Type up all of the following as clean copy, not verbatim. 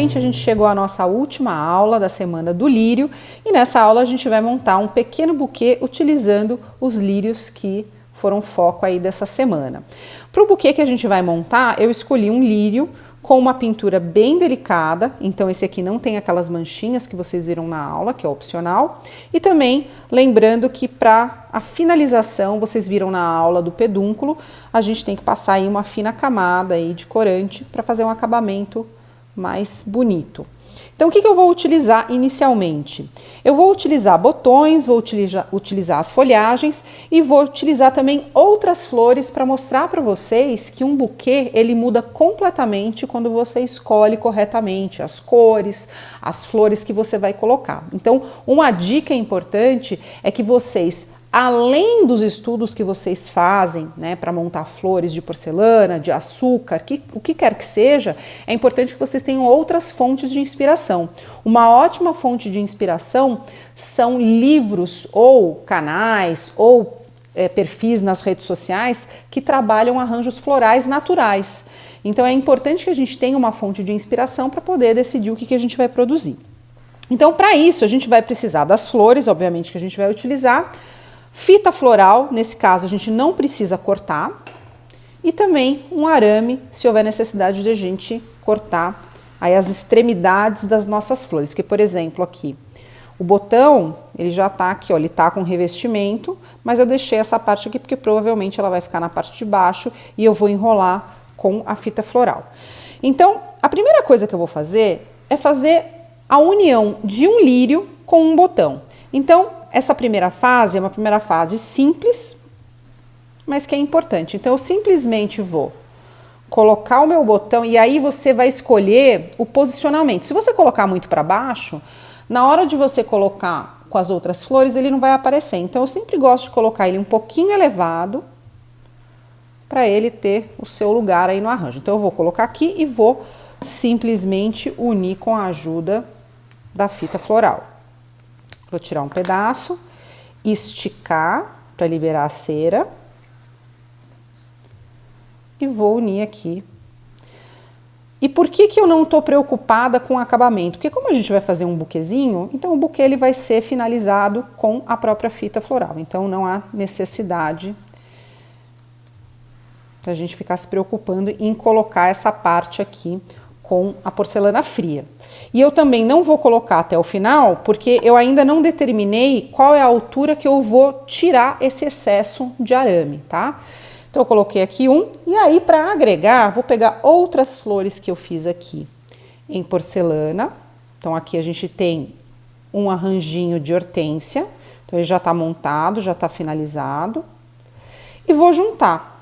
finalmente a gente chegou à nossa última aula da semana do lírio e nessa aula a gente vai montar um pequeno buquê utilizando os lírios que foram foco aí dessa semana. Para o buquê que a gente vai montar, eu escolhi um lírio com uma pintura bem delicada, então esse aqui não tem aquelas manchinhas que vocês viram na aula, que é opcional, e também lembrando que para a finalização, vocês viram na aula do pedúnculo, a gente tem que passar aí uma fina camada aí de corante para fazer um acabamento mais bonito. Então, o que eu vou utilizar inicialmente? Eu vou utilizar botões, vou utilizar as folhagens e vou utilizar também outras flores para mostrar para vocês que um buquê ele muda completamente quando você escolhe corretamente as cores, as flores que você vai colocar. Então, uma dica importante é que vocês, além dos estudos que vocês fazem, né, para montar flores de porcelana, de açúcar, o que quer que seja, é importante que vocês tenham outras fontes de inspiração. Uma ótima fonte de inspiração são livros ou canais ou perfis nas redes sociais que trabalham arranjos florais naturais. Então é importante que a gente tenha uma fonte de inspiração para poder decidir o que a gente vai produzir. Então, para isso, a gente vai precisar das flores, obviamente, que a gente vai utilizar. Fita floral, nesse caso a gente não precisa cortar, e também um arame, se houver necessidade de a gente cortar aí as extremidades das nossas flores, que por exemplo aqui, o botão, ele já tá aqui, ó, ele tá com revestimento, mas eu deixei essa parte aqui porque provavelmente ela vai ficar na parte de baixo e eu vou enrolar com a fita floral. Então, a primeira coisa que eu vou fazer é fazer a união de um lírio com um botão. Então, essa primeira fase é uma primeira fase simples, mas que é importante. Então, eu simplesmente vou colocar o meu botão e aí você vai escolher o posicionamento. Se você colocar muito para baixo, na hora de você colocar com as outras flores, ele não vai aparecer. Então, eu sempre gosto de colocar ele um pouquinho elevado para ele ter o seu lugar aí no arranjo. Então, eu vou colocar aqui e vou simplesmente unir com a ajuda da fita floral. Vou tirar um pedaço, esticar para liberar a cera e vou unir aqui. E por que eu não estou preocupada com o acabamento? Porque como a gente vai fazer um buquezinho, então o buquê ele vai ser finalizado com a própria fita floral. Então não há necessidade da gente ficar se preocupando em colocar essa parte aqui com a porcelana fria. E eu também não vou colocar até o final, porque eu ainda não determinei qual é a altura que eu vou tirar esse excesso de arame, tá? Então eu coloquei aqui um, e aí para agregar, vou pegar outras flores que eu fiz aqui em porcelana. Então aqui a gente tem um arranjinho de hortênsia, então ele já tá montado, já tá finalizado. E vou juntar.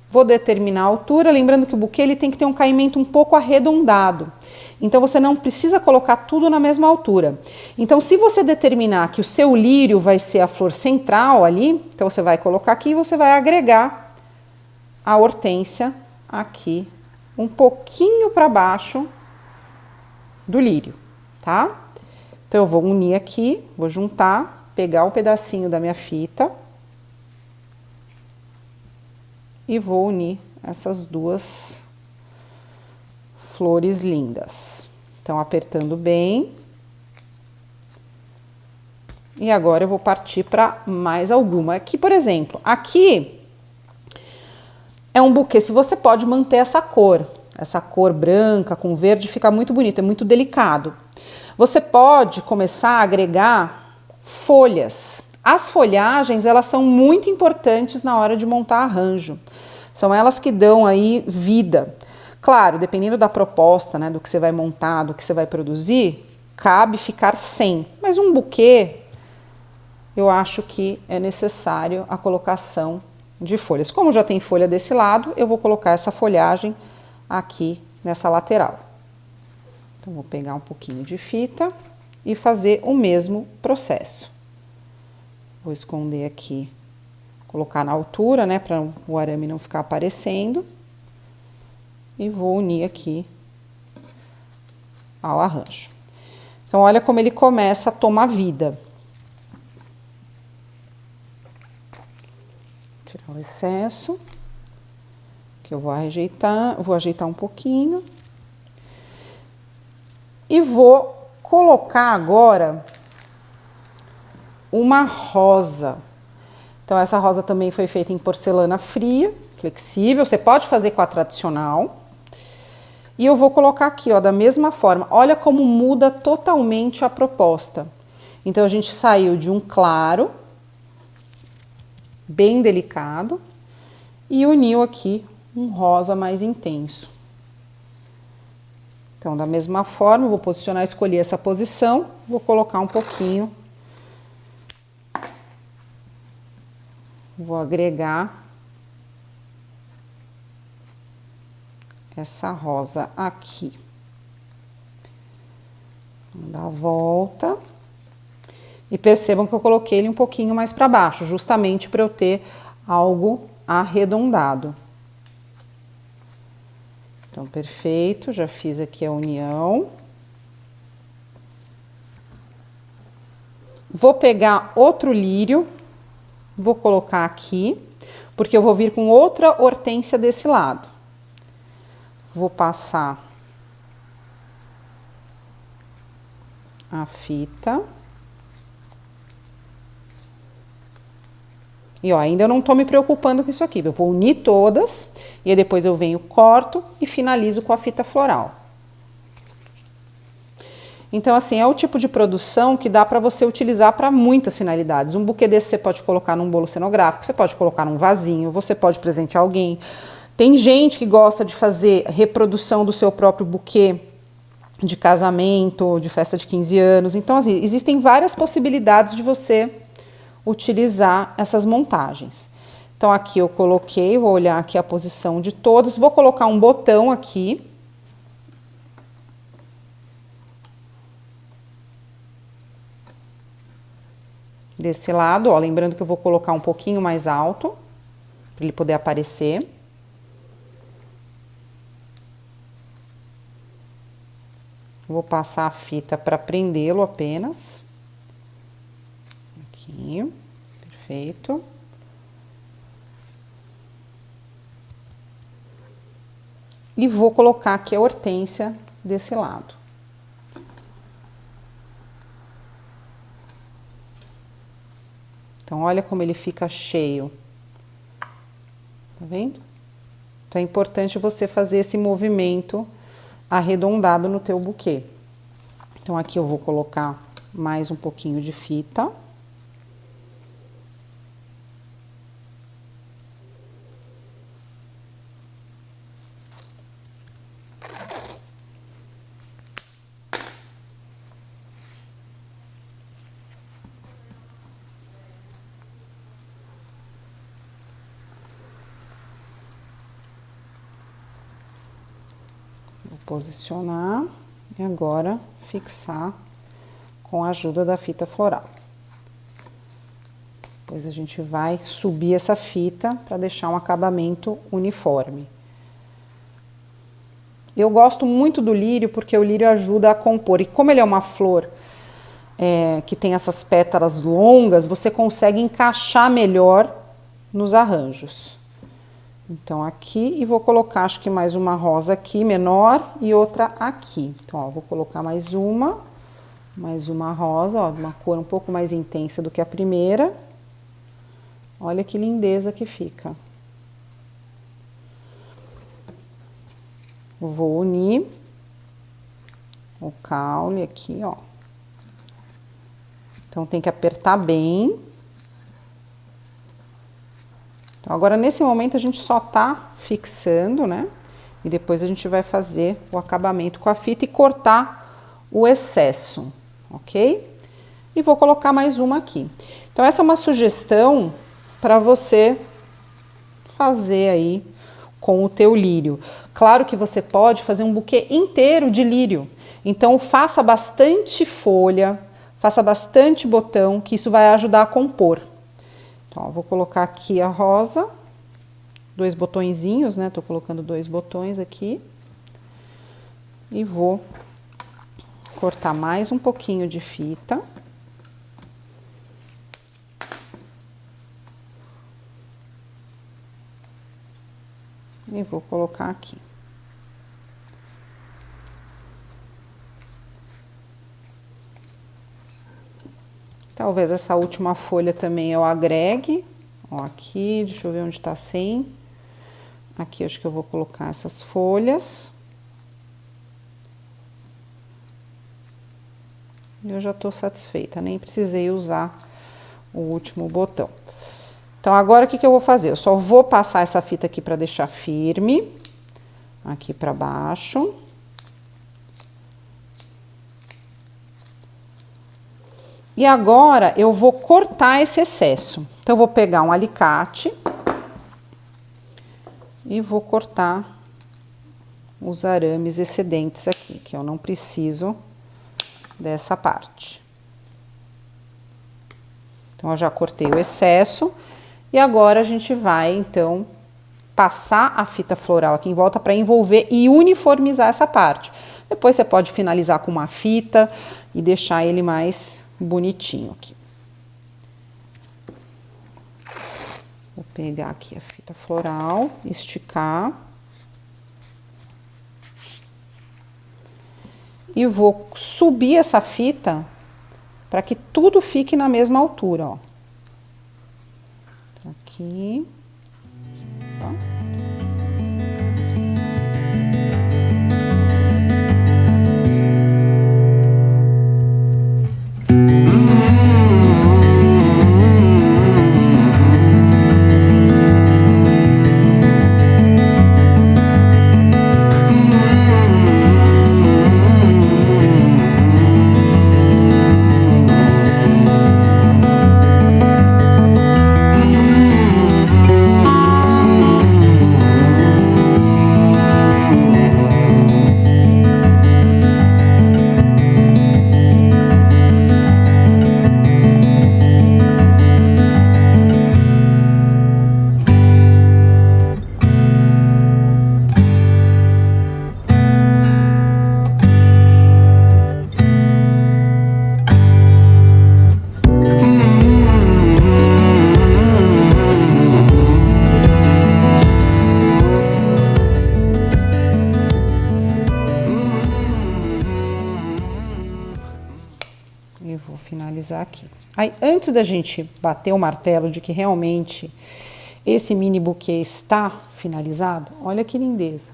Vou determinar a altura, lembrando que o buquê ele tem que ter um caimento um pouco arredondado. Então, você não precisa colocar tudo na mesma altura. Então, se você determinar que o seu lírio vai ser a flor central ali, então você vai colocar aqui e você vai agregar a hortênsia aqui, um pouquinho para baixo do lírio, tá? Então, eu vou unir aqui, vou juntar, pegar um pedacinho da minha fita e vou unir essas duas flores lindas. Então, apertando bem. E agora eu vou partir para mais alguma. Aqui, por exemplo, aqui é um buquê. Se você pode manter essa cor branca com verde, fica muito bonito, é muito delicado. Você pode começar a agregar folhas. As folhagens, elas são muito importantes na hora de montar arranjo. São elas que dão aí vida. Claro, dependendo da proposta, né, do que você vai montar, do que você vai produzir, cabe ficar sem. Mas um buquê, eu acho que é necessário a colocação de folhas. Como já tem folha desse lado, eu vou colocar essa folhagem aqui nessa lateral. Então, vou pegar um pouquinho de fita e fazer o mesmo processo. Vou esconder aqui, colocar na altura, né, para o arame não ficar aparecendo. E vou unir aqui ao arranjo. Então, olha como ele começa a tomar vida. Tirar o excesso, que eu vou ajeitar um pouquinho. E vou colocar agora uma rosa. Então essa rosa também foi feita em porcelana fria, flexível, você pode fazer com a tradicional. E eu vou colocar aqui, ó, da mesma forma. Olha como muda totalmente a proposta. Então a gente saiu de um claro, bem delicado, e uniu aqui um rosa mais intenso. Então, da mesma forma, eu vou posicionar, escolher essa posição, vou colocar um pouquinho. Vou agregar essa rosa aqui. Vou dar a volta. E percebam que eu coloquei ele um pouquinho mais para baixo, justamente para eu ter algo arredondado. Então, perfeito, já fiz aqui a união. Vou pegar outro lírio, vou colocar aqui, porque eu vou vir com outra hortênsia desse lado. Vou passar a fita. E ó, ainda eu não tô me preocupando com isso aqui, eu vou unir todas e aí depois eu venho, corto e finalizo com a fita floral. Então assim, é o tipo de produção que dá para você utilizar para muitas finalidades. Um buquê desse você pode colocar num bolo cenográfico, você pode colocar num vasinho, você pode presentear alguém. Tem gente que gosta de fazer reprodução do seu próprio buquê de casamento, de festa de 15 anos. Então assim, existem várias possibilidades de você utilizar essas montagens. Então aqui eu coloquei, vou olhar aqui a posição de todos, vou colocar um botão aqui. Desse lado, ó, lembrando que eu vou colocar um pouquinho mais alto, para ele poder aparecer. Vou passar a fita para prendê-lo apenas. Aqui, perfeito. E vou colocar aqui a hortênsia desse lado. Então, olha como ele fica cheio. Tá vendo? Então, é importante você fazer esse movimento arredondado no teu buquê. Então, aqui eu vou colocar mais um pouquinho de fita. Vou posicionar e agora fixar com a ajuda da fita floral. Depois a gente vai subir essa fita para deixar um acabamento uniforme. Eu gosto muito do lírio porque o lírio ajuda a compor. E como ele é uma flor que tem essas pétalas longas, você consegue encaixar melhor nos arranjos. Então, aqui, e vou colocar, acho que mais uma rosa aqui, menor, e outra aqui. Então, ó, vou colocar mais uma rosa, ó, de uma cor um pouco mais intensa do que a primeira. Olha que lindeza que fica. Vou unir o caule aqui, ó. Então, tem que apertar bem. Então, agora, nesse momento, a gente só tá fixando, né? E depois a gente vai fazer o acabamento com a fita e cortar o excesso, ok? E vou colocar mais uma aqui. Então, essa é uma sugestão para você fazer aí com o teu lírio. Claro que você pode fazer um buquê inteiro de lírio. Então, faça bastante folha, faça bastante botão, que isso vai ajudar a compor. Então, ó, vou colocar aqui a rosa, 2 botõezinhos, né? Tô colocando 2 botões aqui. E vou cortar mais um pouquinho de fita. E vou colocar aqui. Talvez essa última folha também eu agregue. Ó, aqui, deixa eu ver onde tá sem. Aqui acho que eu vou colocar essas folhas. Eu já tô satisfeita, nem precisei usar o último botão. Então, agora o que que eu vou fazer? Eu só vou passar essa fita aqui para deixar firme. Aqui para baixo. E agora, eu vou cortar esse excesso. Então, eu vou pegar um alicate e vou cortar os arames excedentes aqui, que eu não preciso dessa parte. Então, eu já cortei o excesso e agora a gente vai, então, passar a fita floral aqui em volta para envolver e uniformizar essa parte. Depois você pode finalizar com uma fita e deixar ele mais bonitinho aqui. Vou pegar aqui a fita floral, esticar. E vou subir essa fita para que tudo fique na mesma altura, ó. Aqui. Tá? E vou finalizar aqui. Aí, antes da gente bater o martelo de que realmente esse mini buquê está finalizado, olha que lindeza.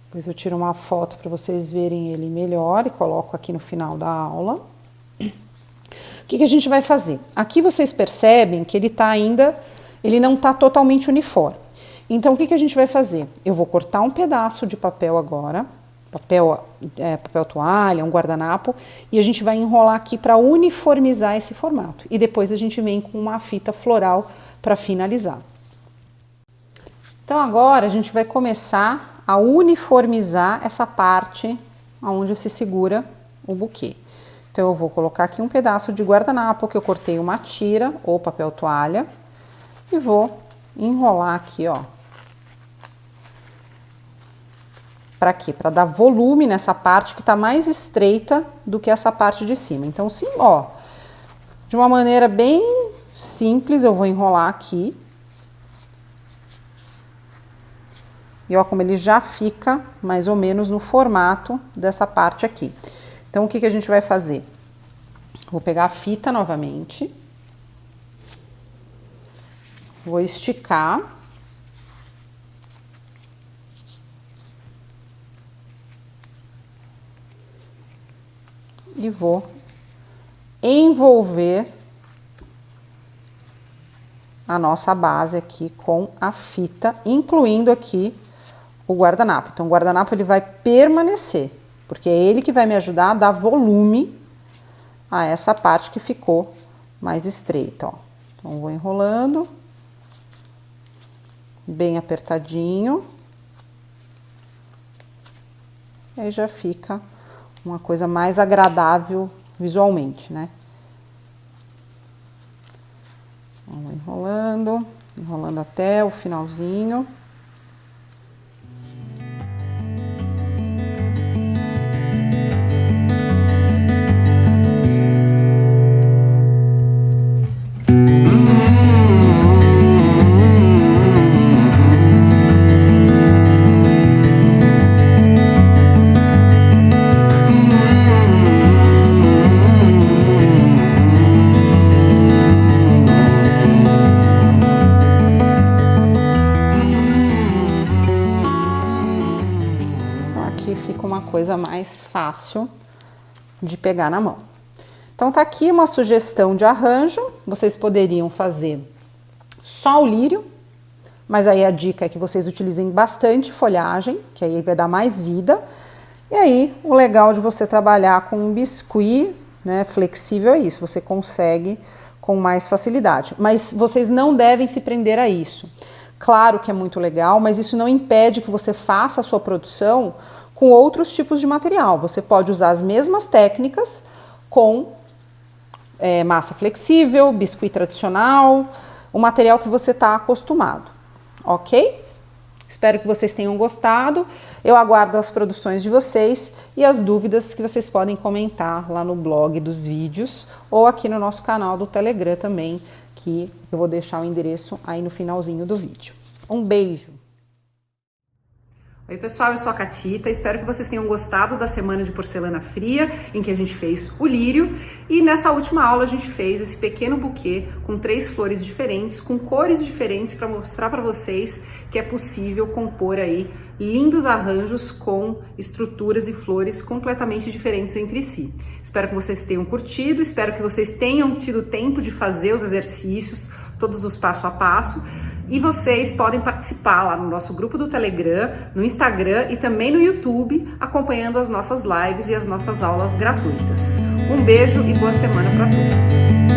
Depois eu tiro uma foto para vocês verem ele melhor e coloco aqui no final da aula. O que que a gente vai fazer? Aqui vocês percebem que ele tá ainda, ele não tá totalmente uniforme. Então, o que que a gente vai fazer? Eu vou cortar um pedaço de papel agora, papel toalha, um guardanapo, e a gente vai enrolar aqui para uniformizar esse formato. E depois a gente vem com uma fita floral para finalizar. Então agora a gente vai começar a uniformizar essa parte onde se segura o buquê. Então eu vou colocar aqui um pedaço de guardanapo que eu cortei uma tira ou papel toalha e vou enrolar aqui, ó. Para quê? Para dar volume nessa parte que tá mais estreita do que essa parte de cima. Então, sim, ó, de uma maneira bem simples, eu vou enrolar aqui. E ó, como ele já fica mais ou menos no formato dessa parte aqui. Então, o que que a gente vai fazer? Vou pegar a fita novamente. Vou esticar. E vou envolver a nossa base aqui com a fita, incluindo aqui o guardanapo. Então, o guardanapo ele vai permanecer, porque é ele que vai me ajudar a dar volume a essa parte que ficou mais estreita, ó. Então, vou enrolando bem apertadinho. E aí já fica uma coisa mais agradável visualmente, né? Vamos enrolando, enrolando até o finalzinho. coisa mais fácil de pegar na mão. Então tá aqui uma sugestão de arranjo, vocês poderiam fazer só o lírio, mas aí a dica é que vocês utilizem bastante folhagem, que aí vai dar mais vida. E aí o legal de você trabalhar com um biscuit, né, flexível é isso, você consegue com mais facilidade. Mas vocês não devem se prender a isso. Claro que é muito legal, mas isso não impede que você faça a sua produção com outros tipos de material. Você pode usar as mesmas técnicas com massa flexível, biscuit tradicional, o material que você está acostumado, ok? Espero que vocês tenham gostado. Eu aguardo as produções de vocês e as dúvidas que vocês podem comentar lá no blog dos vídeos ou aqui no nosso canal do Telegram também, que eu vou deixar o endereço aí no finalzinho do vídeo. Um beijo! Oi pessoal, eu sou a Catita, espero que vocês tenham gostado da semana de porcelana fria, em que a gente fez o lírio, e nessa última aula a gente fez esse pequeno buquê com 3 flores diferentes, com cores diferentes, para mostrar para vocês que é possível compor aí lindos arranjos com estruturas e flores completamente diferentes entre si. Espero que vocês tenham curtido, espero que vocês tenham tido tempo de fazer os exercícios, todos os passo a passo. E vocês podem participar lá no nosso grupo do Telegram, no Instagram e também no YouTube, acompanhando as nossas lives e as nossas aulas gratuitas. Um beijo e boa semana para todos!